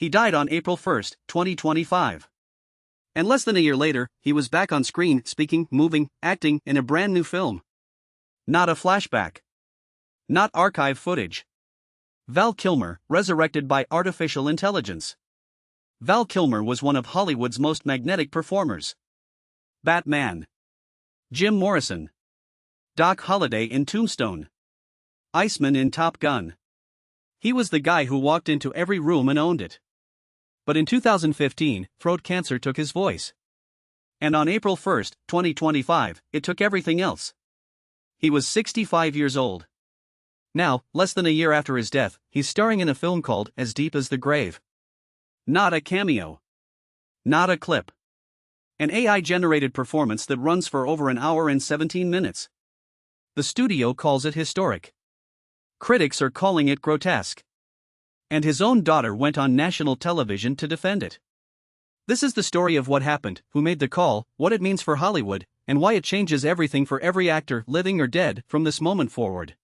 He died on April 1, 2025. And less than a year later, he was back on screen, speaking, moving, acting in a brand new film. Not a flashback. Not archive footage. Val Kilmer, resurrected by artificial intelligence. Val Kilmer was one of Hollywood's most magnetic performers. Batman. Jim Morrison. Doc Holliday in Tombstone. Iceman in Top Gun. He was the guy who walked into every room and owned it. But in 2015, throat cancer took his voice. And on April 1, 2025, it took everything else. He was 65 years old. Now, less than a year after his death, he's starring in a film called As Deep as the Grave. Not a cameo. Not a clip. An AI-generated performance that runs for over an hour and 17 minutes. The studio calls it historic. Critics are calling it grotesque. And his own daughter went on national television to defend it. This is the story of what happened, who made the call, what it means for Hollywood, and why it changes everything for every actor, living or dead, from this moment forward.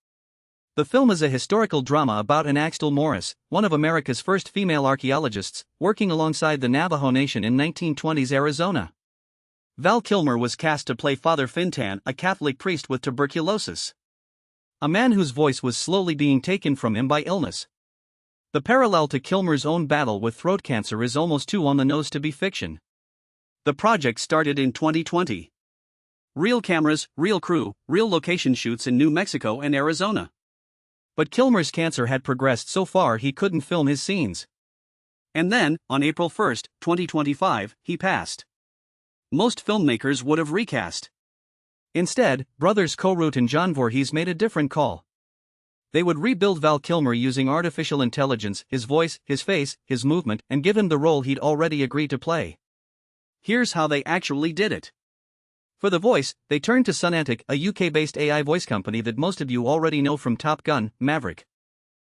The film is a historical drama about an Axtell Morris, one of America's first female archaeologists, working alongside the Navajo Nation in 1920s Arizona. Val Kilmer was cast to play Father Fintan, a Catholic priest with tuberculosis. A man whose voice was slowly being taken from him by illness. The parallel to Kilmer's own battle with throat cancer is almost too on the nose to be fiction. The project started in 2020. Real cameras, real crew, real location shoots in New Mexico and Arizona. But Kilmer's cancer had progressed so far he couldn't film his scenes. And then, on April 1, 2025, he passed. Most filmmakers would have recast. Instead, brothers Coerte and John Voorhees made a different call. They would rebuild Val Kilmer using artificial intelligence, his voice, his face, his movement, and give him the role he'd already agreed to play. Here's how they actually did it. For the voice, they turned to Sonantic, a UK-based AI voice company that most of you already know from Top Gun, Maverick.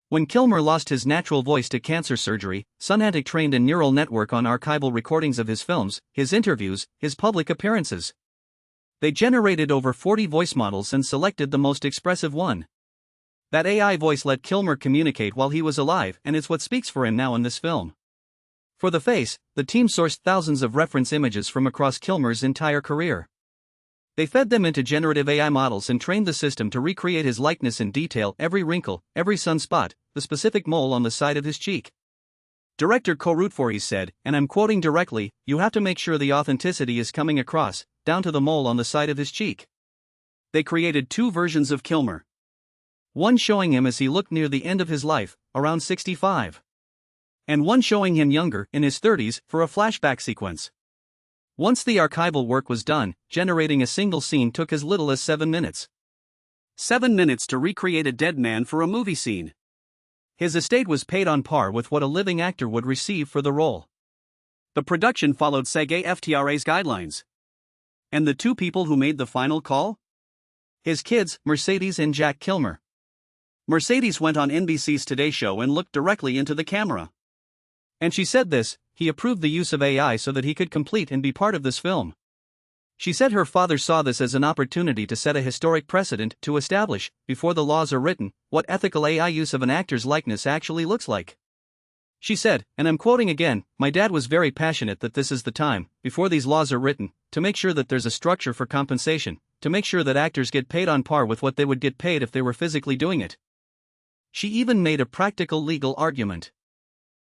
When Kilmer lost his natural voice to cancer surgery, Sonantic trained a neural network on archival recordings of his films, his interviews, his public appearances. They generated over 40 voice models and selected the most expressive one. That AI voice let Kilmer communicate while he was alive, and it's what speaks for him now in this film. For the face, the team sourced thousands of reference images from across Kilmer's entire career. They fed them into generative AI models and trained the system to recreate his likeness in detail, every wrinkle, every sunspot, the specific mole on the side of his cheek. Director Coerte Voorhees said, and I'm quoting directly, "You have to make sure the authenticity is coming across, down to the mole on the side of his cheek." They created two versions of Kilmer. One showing him as he looked near the end of his life, around 65. And one showing him younger, in his 30s, for a flashback sequence. Once the archival work was done, generating a single scene took as little as 7 minutes. 7 minutes to recreate a dead man for a movie scene. His estate was paid on par with what a living actor would receive for the role. The production followed SAG-AFTRA's guidelines. And the two people who made the final call? His kids, Mercedes and Jack Kilmer. Mercedes went on NBC's Today Show and looked directly into the camera. And she said this: he approved the use of AI so that he could complete and be part of this film. She said her father saw this as an opportunity to set a historic precedent to establish, before the laws are written, what ethical AI use of an actor's likeness actually looks like. She said, and I'm quoting again, "My dad was very passionate that this is the time, before these laws are written, to make sure that there's a structure for compensation, to make sure that actors get paid on par with what they would get paid if they were physically doing it." She even made a practical legal argument.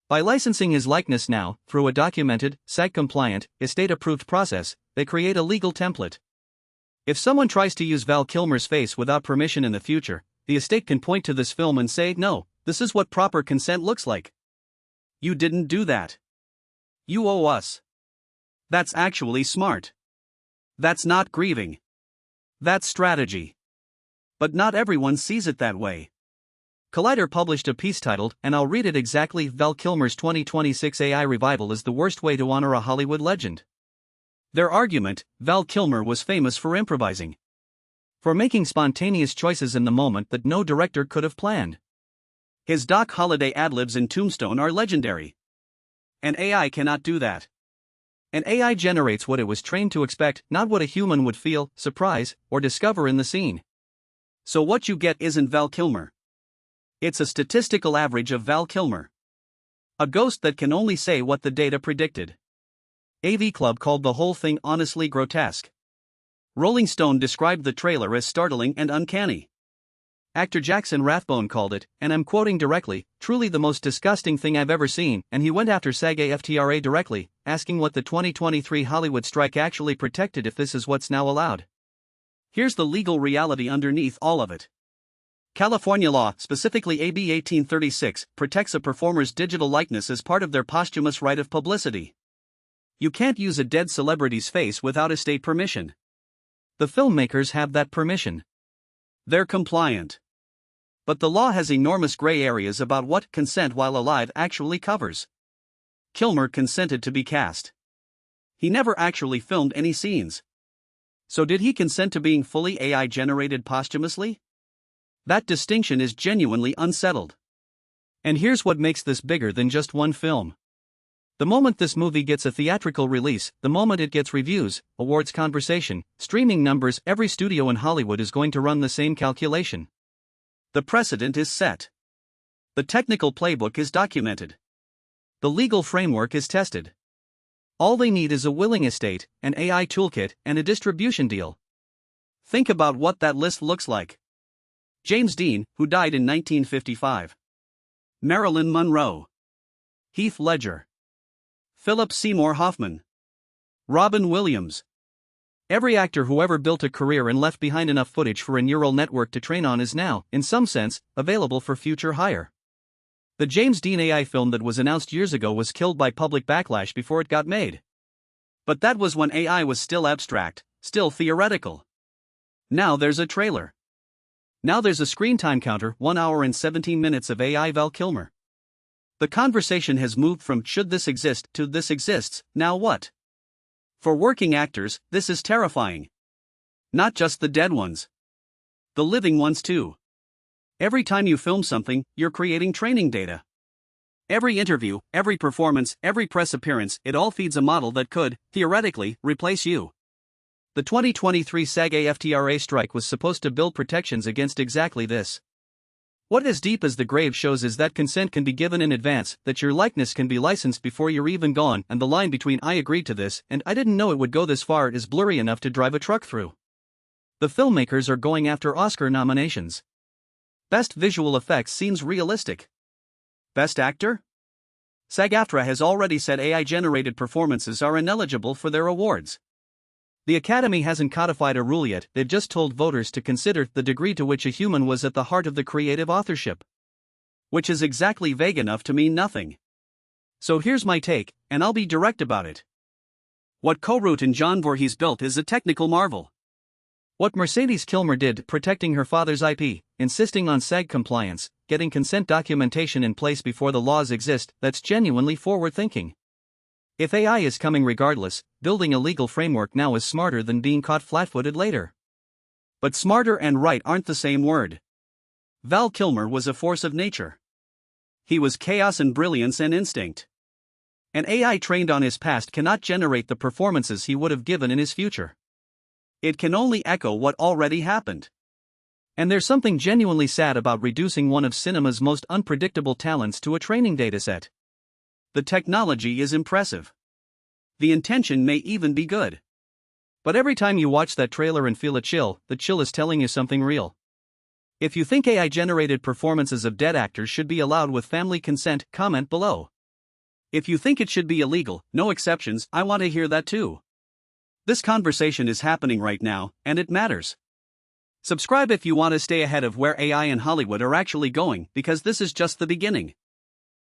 By licensing his likeness now, through a documented, SAG-compliant, estate-approved process, they create a legal template. If someone tries to use Val Kilmer's face without permission in the future, the estate can point to this film and say, "No, this is what proper consent looks like. You didn't do that. You owe us." That's actually smart. That's not grieving. That's strategy. But not everyone sees it that way. Collider published a piece titled, and I'll read it exactly, "Val Kilmer's 2026 AI Revival is the worst way to honor a Hollywood legend." Their argument: Val Kilmer was famous for improvising. For making spontaneous choices in the moment that no director could have planned. His Doc Holliday ad-libs in Tombstone are legendary. An AI cannot do that. An AI generates what it was trained to expect, not what a human would feel, surprise, or discover in the scene. So what you get isn't Val Kilmer. It's a statistical average of Val Kilmer. A ghost that can only say what the data predicted. AV Club called the whole thing honestly grotesque. Rolling Stone described the trailer as startling and uncanny. Actor Jackson Rathbone called it, and I'm quoting directly, truly the most disgusting thing I've ever seen, and he went after SAG-AFTRA directly, asking what the 2023 Hollywood strike actually protected if this is what's now allowed. Here's the legal reality underneath all of it. California law, specifically AB 1836, protects a performer's digital likeness as part of their posthumous right of publicity. You can't use a dead celebrity's face without estate permission. The filmmakers have that permission. They're compliant. But the law has enormous gray areas about what consent while alive actually covers. Kilmer consented to be cast. He never actually filmed any scenes. So did he consent to being fully AI-generated posthumously? That distinction is genuinely unsettled. And here's what makes this bigger than just one film. The moment this movie gets a theatrical release, the moment it gets reviews, awards conversation, streaming numbers, every studio in Hollywood is going to run the same calculation. The precedent is set. The technical playbook is documented. The legal framework is tested. All they need is a willing estate, an AI toolkit, and a distribution deal. Think about what that list looks like. James Dean, who died in 1955. Marilyn Monroe. Heath Ledger. Philip Seymour Hoffman. Robin Williams. Every actor who ever built a career and left behind enough footage for a neural network to train on is now, in some sense, available for future hire. The James Dean AI film that was announced years ago was killed by public backlash before it got made. But that was when AI was still abstract, still theoretical. Now there's a trailer. Now there's a screen time counter, 1 hour and 17 minutes of AI Val Kilmer. The conversation has moved from should this exist to this exists, now what? For working actors, this is terrifying. Not just the dead ones. The living ones too. Every time you film something, you're creating training data. Every interview, every performance, every press appearance, it all feeds a model that could, theoretically, replace you. The 2023 SAG-AFTRA strike was supposed to build protections against exactly this. What As Deep as the Grave shows is that consent can be given in advance, that your likeness can be licensed before you're even gone, and the line between I agreed to this and I didn't know it would go this far is blurry enough to drive a truck through. The filmmakers are going after Oscar nominations. Best Visual Effects seems realistic. Best Actor? SAG-AFTRA has already said AI-generated performances are ineligible for their awards. The Academy hasn't codified a rule yet, they've just told voters to consider the degree to which a human was at the heart of the creative authorship. Which is exactly vague enough to mean nothing. So here's my take, and I'll be direct about it. What Coerte and Voorhees built is a technical marvel. What Mercedes Kilmer did, protecting her father's IP, insisting on SAG compliance, getting consent documentation in place before the laws exist, that's genuinely forward-thinking. If AI is coming regardless, building a legal framework now is smarter than being caught flat-footed later. But smarter and right aren't the same word. Val Kilmer was a force of nature. He was chaos and brilliance and instinct. An AI trained on his past cannot generate the performances he would have given in his future. It can only echo what already happened. And there's something genuinely sad about reducing one of cinema's most unpredictable talents to a training dataset. The technology is impressive. The intention may even be good. But every time you watch that trailer and feel a chill, the chill is telling you something real. If you think AI-generated performances of dead actors should be allowed with family consent, comment below. If you think it should be illegal, no exceptions, I want to hear that too. This conversation is happening right now, and it matters. Subscribe if you want to stay ahead of where AI and Hollywood are actually going, because this is just the beginning.